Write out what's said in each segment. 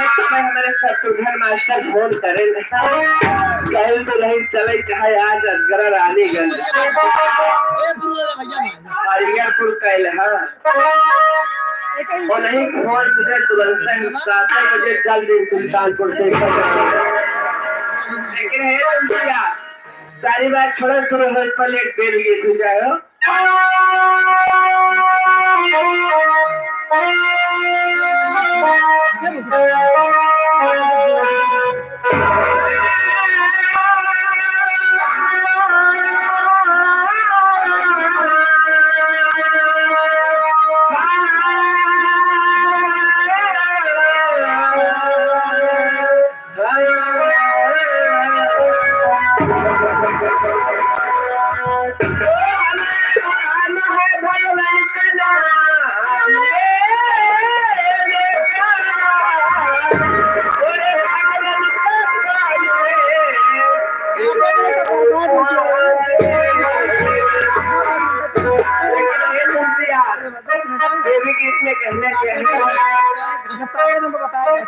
समय हमारे Shatrughan master phone करे कहीं तो नहीं चले कहा आज असगरा रानीगंज हरिहरपुर कैल हाँ और नहीं फोन तुझे तुरंत 7 बजे चल दिन सुल्तानपुर से लेकिन है क्या सारी बात छोड़ो शुरू हो पहले एक पेड़ लिए तू जाओ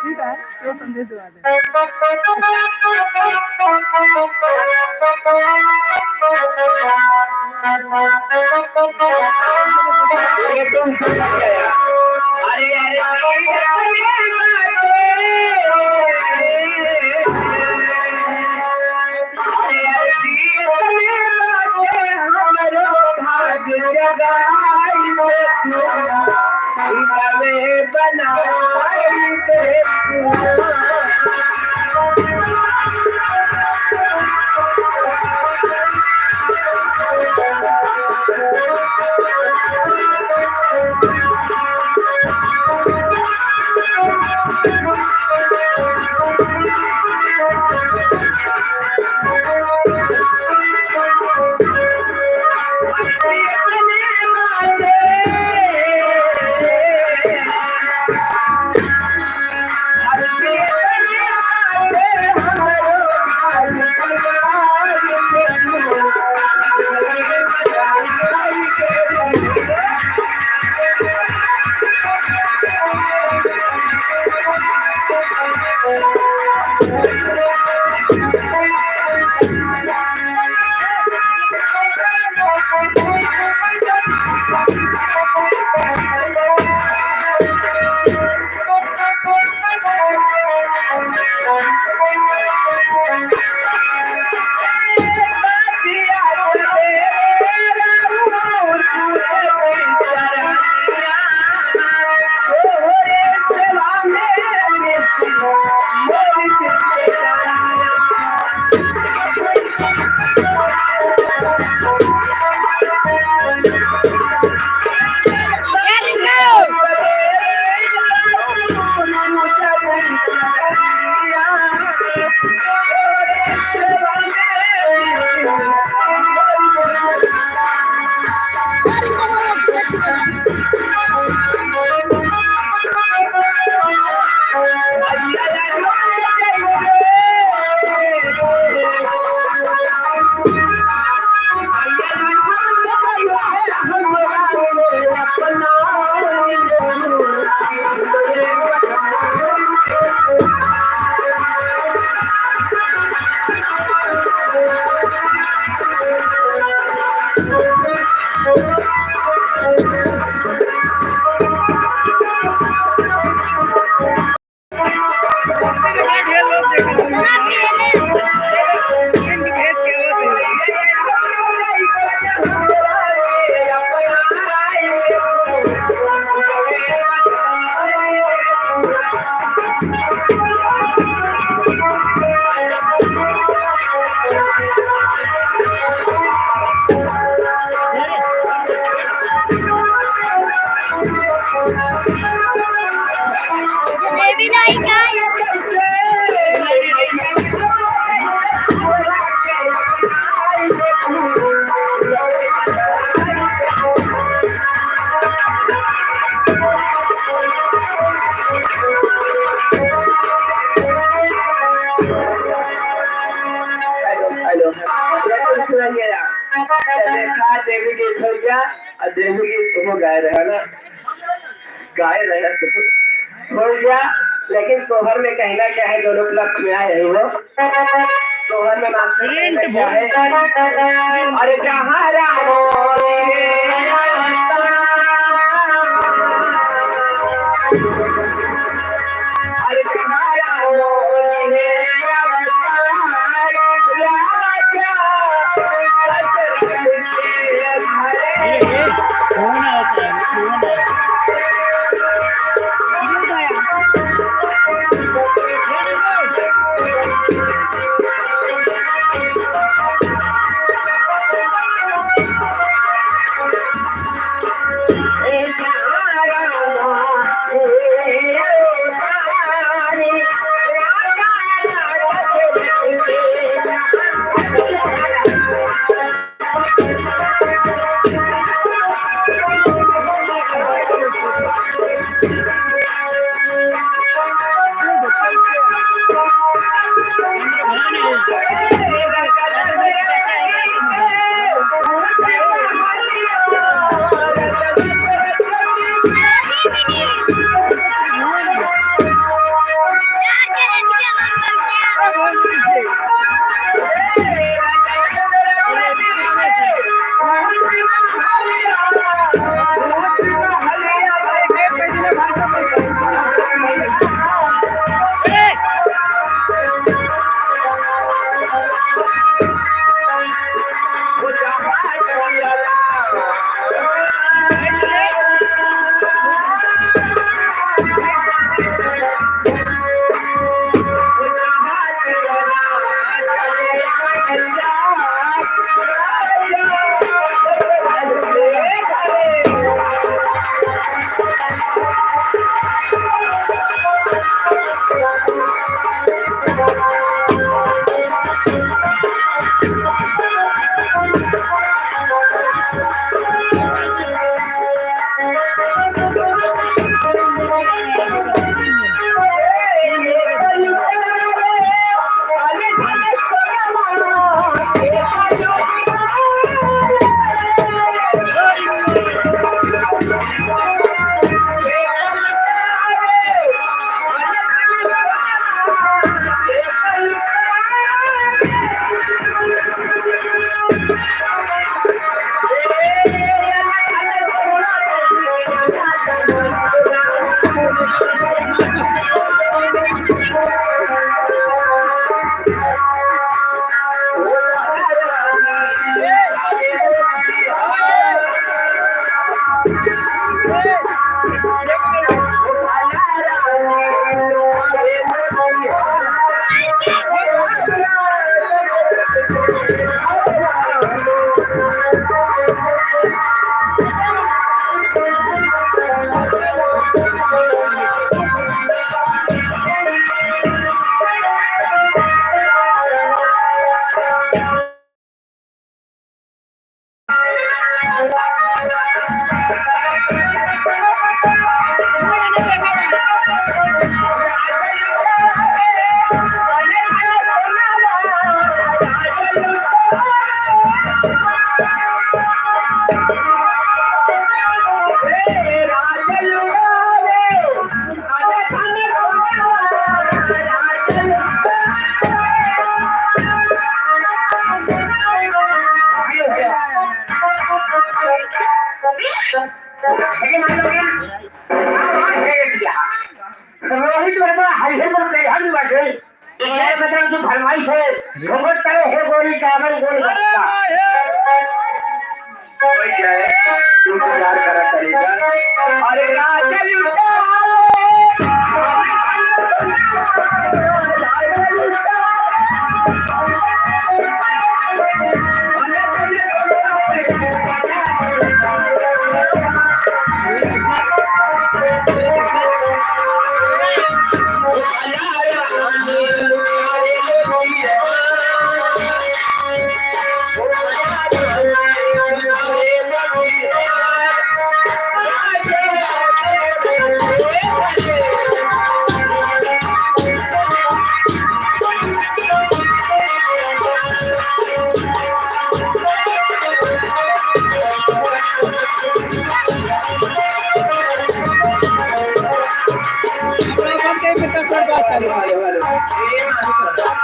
ठीक है तो संदेश दे देवी गीत हो गया और देवी गीत तुम गाय रहे ना गाय रहे हो गया लेकिन सोहर में कहना क्या है, दोनों क्लब में आए हैं वो। सोहर में मास्टर कहना क्या है, अरे जहाँ रामो अरे जहाँ रामो रोहित वर्मा हरिहर बेघर बैठे एक मतलब जो फरमाइश है घूंघट करे है गोरी कामन गोल बच्चा कोई क्या है इंतजार करा करेगा अरे राजल हेलो हेलो हेलो ए मास्टर